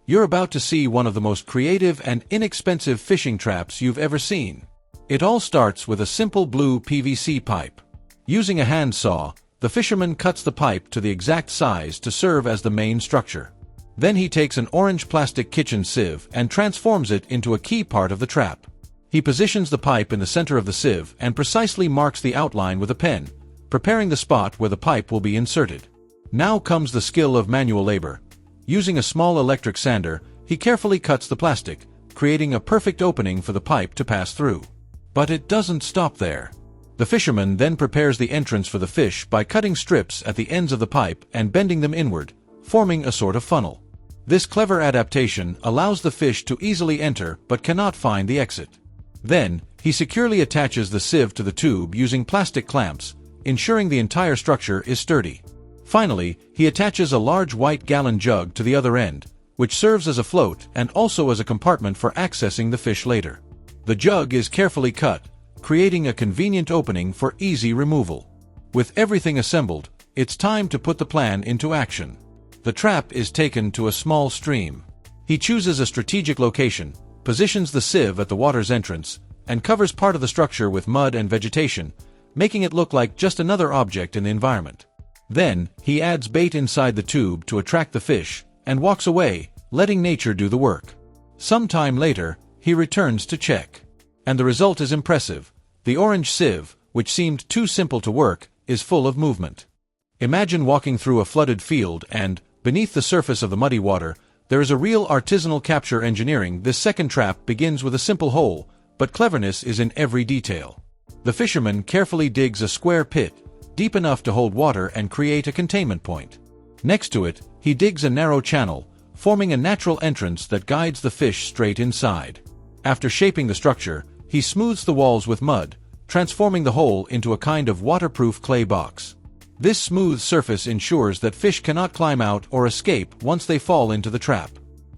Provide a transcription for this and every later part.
You're about to see one of the most creative and inexpensive fishing traps you've ever seen. It all starts with a simple blue PVC pipe. Using a hand saw, the fisherman cuts the pipe to the exact size to serve as the main structure. Then he takes an orange plastic kitchen sieve and transforms it into a key part of the trap. He positions the pipe in the center of the sieve and precisely marks the outline with a pen, preparing the spot where the pipe will be inserted. Now comes the skill of manual labor. Using a small electric sander, he carefully cuts the plastic, creating a perfect opening for the pipe to pass through. But it doesn't stop there. The fisherman then prepares the entrance for the fish by cutting strips at the ends of the pipe and bending them inward, forming a sort of funnel. This clever adaptation allows the fish to easily enter but cannot find the exit. Then, he securely attaches the sieve to the tube using plastic clamps, ensuring the entire structure is sturdy. Finally, he attaches a large white gallon jug to the other end, which serves as a float and also as a compartment for accessing the fish later. The jug is carefully cut, creating a convenient opening for easy removal. With everything assembled, it's time to put the plan into action. The trap is taken to a small stream. He chooses a strategic location, positions the sieve at the water's entrance, and covers part of the structure with mud and vegetation, making it look like just another object in the environment. Then, he adds bait inside the tube to attract the fish, and walks away, letting nature do the work. Some time later, he returns to check. And the result is impressive. The orange sieve, which seemed too simple to work, is full of movement. Imagine walking through a flooded field and, beneath the surface of the muddy water, there is a real artisanal capture engineering. This second trap begins with a simple hole, but cleverness is in every detail. The fisherman carefully digs a square pit, deep enough to hold water and create a containment point. Next to it, he digs a narrow channel, forming a natural entrance that guides the fish straight inside. After shaping the structure, he smooths the walls with mud, transforming the hole into a kind of waterproof clay box. This smooth surface ensures that fish cannot climb out or escape once they fall into the trap.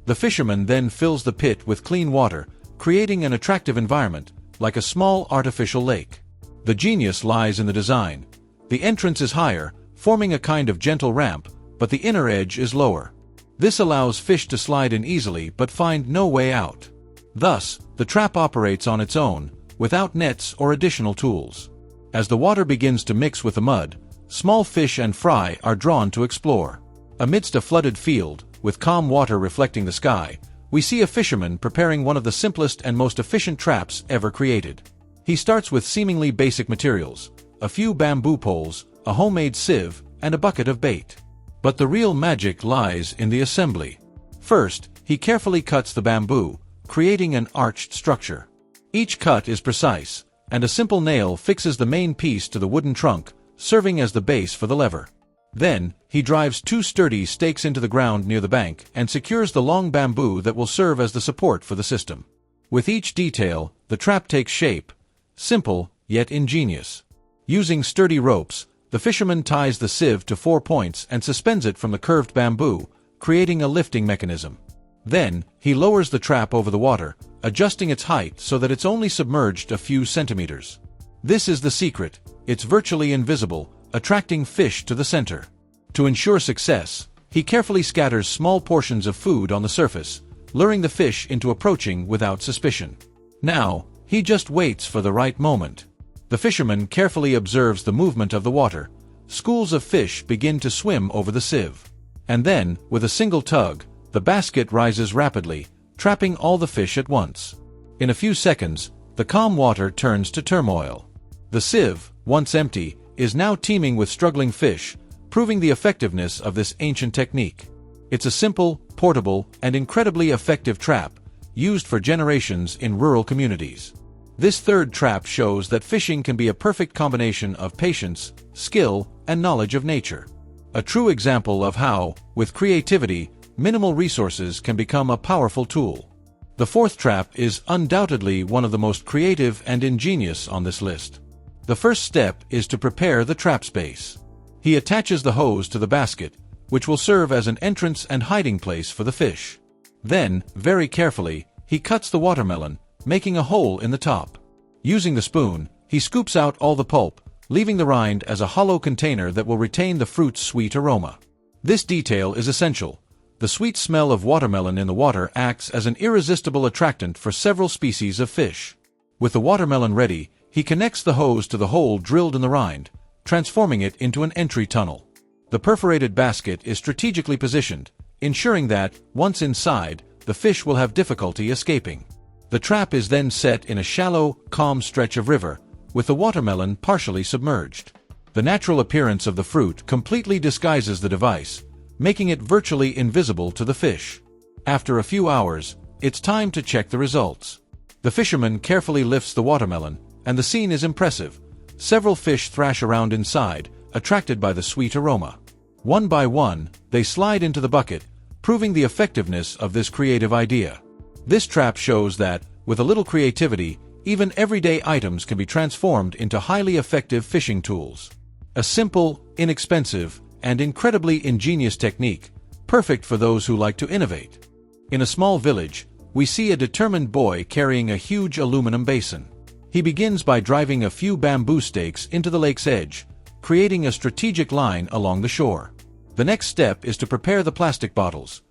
The fisherman then fills the pit with clean water, creating an attractive environment, like a small artificial lake. The genius lies in the design. The entrance is higher, forming a kind of gentle ramp, but the inner edge is lower. This allows fish to slide in easily but find no way out. Thus, the trap operates on its own, without nets or additional tools. As the water begins to mix with the mud, small fish and fry are drawn to explore. Amidst a flooded field, with calm water reflecting the sky, we see a fisherman preparing one of the simplest and most efficient traps ever created. He starts with seemingly basic materials, a few bamboo poles, a homemade sieve, and a bucket of bait. But the real magic lies in the assembly. First, he carefully cuts the bamboo, creating an arched structure. Each cut is precise, and a simple nail fixes the main piece to the wooden trunk, serving as the base for the lever. Then, he drives two sturdy stakes into the ground near the bank and secures the long bamboo that will serve as the support for the system. With each detail, the trap takes shape, simple, yet ingenious. Using sturdy ropes, the fisherman ties the sieve to 4 points and suspends it from the curved bamboo, creating a lifting mechanism. Then, he lowers the trap over the water, adjusting its height so that it's only submerged a few centimeters. This is the secret. It's virtually invisible, attracting fish to the center. To ensure success, he carefully scatters small portions of food on the surface, luring the fish into approaching without suspicion. Now, he just waits for the right moment. The fisherman carefully observes the movement of the water. Schools of fish begin to swim over the sieve. And then, with a single tug, the basket rises rapidly, trapping all the fish at once. In a few seconds, the calm water turns to turmoil. The sieve, once empty, is now teeming with struggling fish, proving the effectiveness of this ancient technique. It's a simple, portable, and incredibly effective trap, used for generations in rural communities. This third trap shows that fishing can be a perfect combination of patience, skill, and knowledge of nature. A true example of how, with creativity, minimal resources can become a powerful tool. The fourth trap is undoubtedly one of the most creative and ingenious on this list. The first step is to prepare the trap space. He attaches the hose to the basket, which will serve as an entrance and hiding place for the fish. Then, very carefully, he cuts the watermelon, making a hole in the top. Using the spoon, he scoops out all the pulp, leaving the rind as a hollow container that will retain the fruit's sweet aroma. This detail is essential. The sweet smell of watermelon in the water acts as an irresistible attractant for several species of fish. With the watermelon ready, he connects the hose to the hole drilled in the rind, transforming it into an entry tunnel. The perforated basket is strategically positioned, ensuring that, once inside, the fish will have difficulty escaping. The trap is then set in a shallow, calm stretch of river, with the watermelon partially submerged. The natural appearance of the fruit completely disguises the device, making it virtually invisible to the fish. After a few hours, it's time to check the results. The fisherman carefully lifts the watermelon, and the scene is impressive. Several fish thrash around inside, attracted by the sweet aroma. One by one, they slide into the bucket, proving the effectiveness of this creative idea. This trap shows that, with a little creativity, even everyday items can be transformed into highly effective fishing tools. A simple, inexpensive, and incredibly ingenious technique, perfect for those who like to innovate. In a small village, we see a determined boy carrying a huge aluminum basin. He begins by driving a few bamboo stakes into the lake's edge, creating a strategic line along the shore. The next step is to prepare the plastic bottles.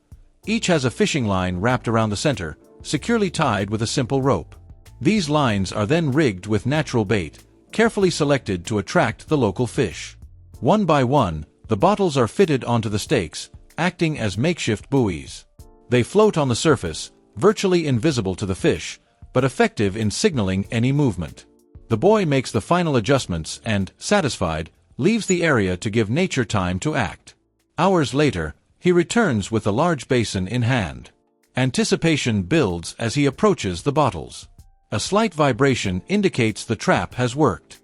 Each has a fishing line wrapped around the center, securely tied with a simple rope. These lines are then rigged with natural bait, carefully selected to attract the local fish. One by one, the bottles are fitted onto the stakes, acting as makeshift buoys. They float on the surface, virtually invisible to the fish, but effective in signaling any movement. The boy makes the final adjustments and, satisfied, leaves the area to give nature time to act. Hours later, he returns with the large basin in hand. Anticipation builds as he approaches the bottles. A slight vibration indicates the trap has worked.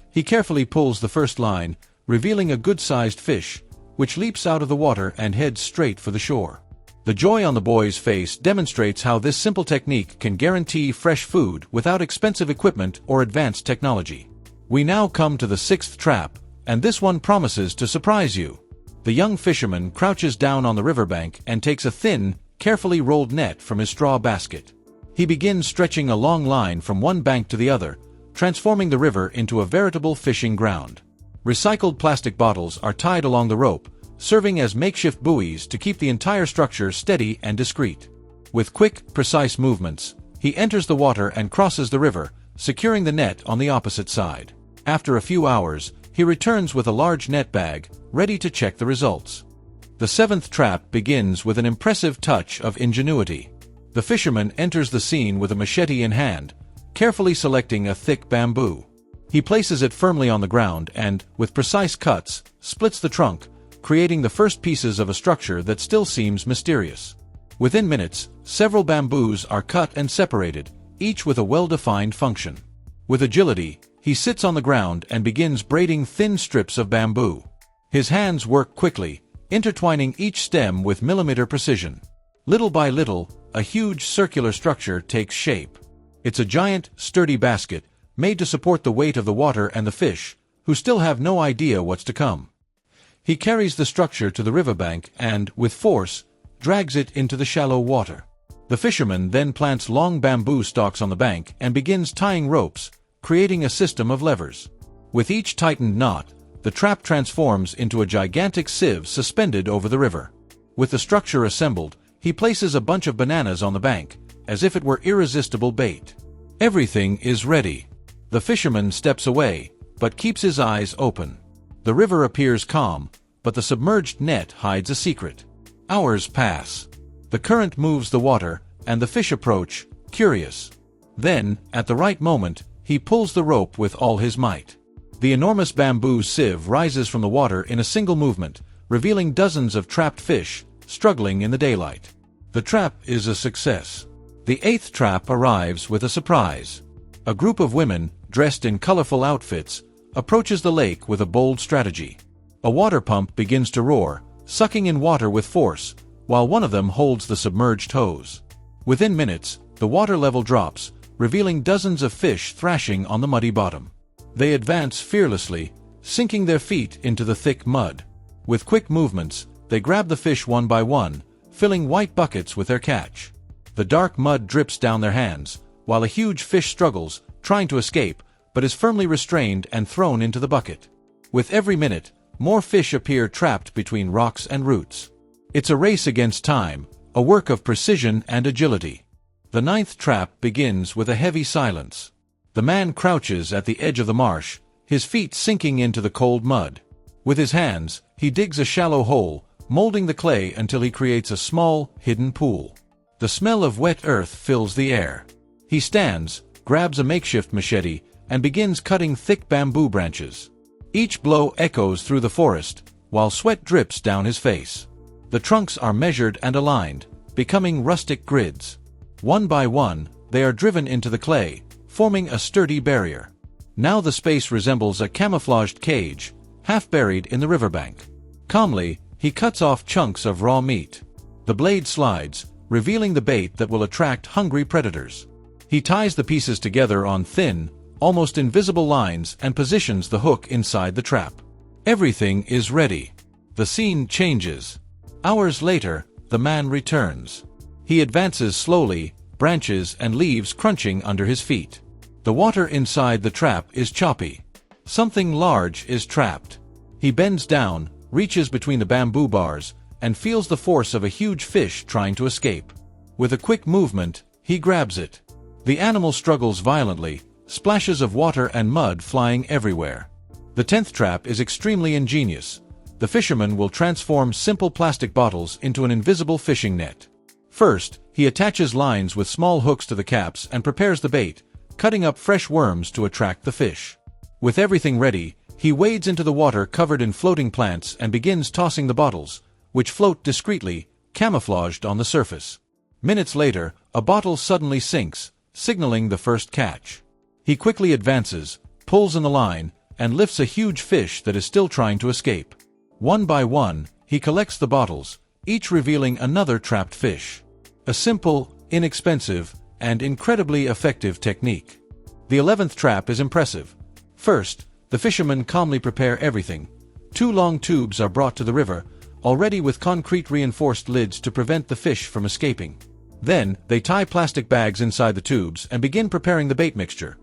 He carefully pulls the first line, revealing a good-sized fish, which leaps out of the water and heads straight for the shore. The joy on the boy's face demonstrates how this simple technique can guarantee fresh food without expensive equipment or advanced technology. We now come to the sixth trap, and this one promises to surprise you. The young fisherman crouches down on the riverbank and takes a thin, carefully rolled net from his straw basket. He begins stretching a long line from one bank to the other, transforming the river into a veritable fishing ground. Recycled plastic bottles are tied along the rope, serving as makeshift buoys to keep the entire structure steady and discreet. With quick, precise movements, he enters the water and crosses the river, securing the net on the opposite side. After a few hours, he returns with a large net bag, ready to check the results. The seventh trap begins with an impressive touch of ingenuity. The fisherman enters the scene with a machete in hand, carefully selecting a thick bamboo. He places it firmly on the ground and, with precise cuts, splits the trunk, creating the first pieces of a structure that still seems mysterious. Within minutes, several bamboos are cut and separated, each with a well-defined function. With agility, he sits on the ground and begins braiding thin strips of bamboo. His hands work quickly, intertwining each stem with millimeter precision. Little by little, a huge circular structure takes shape. It's a giant, sturdy basket, made to support the weight of the water and the fish, who still have no idea what's to come. He carries the structure to the riverbank and, with force, drags it into the shallow water. The fisherman then plants long bamboo stalks on the bank and begins tying ropes, creating a system of levers. With each tightened knot, the trap transforms into a gigantic sieve suspended over the river. With the structure assembled, he places a bunch of bananas on the bank, as if it were irresistible bait. Everything is ready. The fisherman steps away, but keeps his eyes open. The river appears calm, but the submerged net hides a secret. Hours pass. The current moves the water, and the fish approach, curious. Then, at the right moment, he pulls the rope with all his might. The enormous bamboo sieve rises from the water in a single movement, revealing dozens of trapped fish, struggling in the daylight. The trap is a success. The eighth trap arrives with a surprise. A group of women, dressed in colorful outfits, approaches the lake with a bold strategy. A water pump begins to roar, sucking in water with force, while one of them holds the submerged hose. Within minutes, the water level drops, revealing dozens of fish thrashing on the muddy bottom. They advance fearlessly, sinking their feet into the thick mud. With quick movements, they grab the fish one by one, filling white buckets with their catch. The dark mud drips down their hands, while a huge fish struggles, trying to escape, but is firmly restrained and thrown into the bucket. With every minute, more fish appear trapped between rocks and roots. It's a race against time, a work of precision and agility. The ninth trap begins with a heavy silence. The man crouches at the edge of the marsh, his feet sinking into the cold mud. With his hands, he digs a shallow hole, molding the clay until he creates a small, hidden pool. The smell of wet earth fills the air. He stands, grabs a makeshift machete, and begins cutting thick bamboo branches. Each blow echoes through the forest, while sweat drips down his face. The trunks are measured and aligned, becoming rustic grids. One by one, they are driven into the clay, forming a sturdy barrier. Now the space resembles a camouflaged cage, half buried in the riverbank. Calmly, he cuts off chunks of raw meat. The blade slides, revealing the bait that will attract hungry predators. He ties the pieces together on thin, almost invisible lines and positions the hook inside the trap. Everything is ready. The scene changes. Hours later, the man returns. He advances slowly, branches and leaves crunching under his feet. The water inside the trap is choppy. Something large is trapped. He bends down, reaches between the bamboo bars, and feels the force of a huge fish trying to escape. With a quick movement, he grabs it. The animal struggles violently, splashes of water and mud flying everywhere. The 10th trap is extremely ingenious. The fisherman will transform simple plastic bottles into an invisible fishing net. First, he attaches lines with small hooks to the caps and prepares the bait, cutting up fresh worms to attract the fish. With everything ready, he wades into the water covered in floating plants and begins tossing the bottles, which float discreetly, camouflaged on the surface. Minutes later, a bottle suddenly sinks, signaling the first catch. He quickly advances, pulls in the line, and lifts a huge fish that is still trying to escape. One by one, he collects the bottles, each revealing another trapped fish. A simple, inexpensive, and incredibly effective technique. The 11th trap is impressive. First, the fishermen calmly prepare everything. 2 long tubes are brought to the river, already with concrete reinforced lids to prevent the fish from escaping. Then, they tie plastic bags inside the tubes and begin preparing the bait mixture.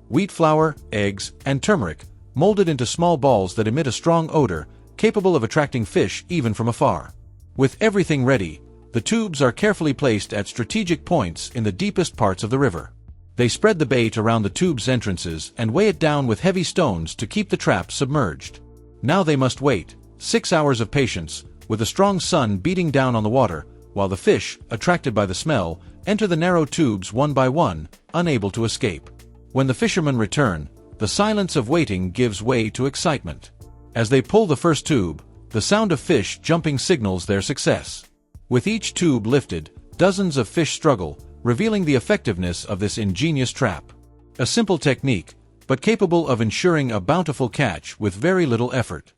Wheat flour, eggs, and turmeric, molded into small balls that emit a strong odor, capable of attracting fish even from afar. With everything ready, the tubes are carefully placed at strategic points in the deepest parts of the river. They spread the bait around the tube's entrances and weigh it down with heavy stones to keep the trap submerged. Now they must wait, 6 hours of patience, with a strong sun beating down on the water, while the fish, attracted by the smell, enter the narrow tubes one by one, unable to escape. When the fishermen return, the silence of waiting gives way to excitement. As they pull the first tube, the sound of fish jumping signals their success. With each tube lifted, dozens of fish struggle, revealing the effectiveness of this ingenious trap. A simple technique, but capable of ensuring a bountiful catch with very little effort.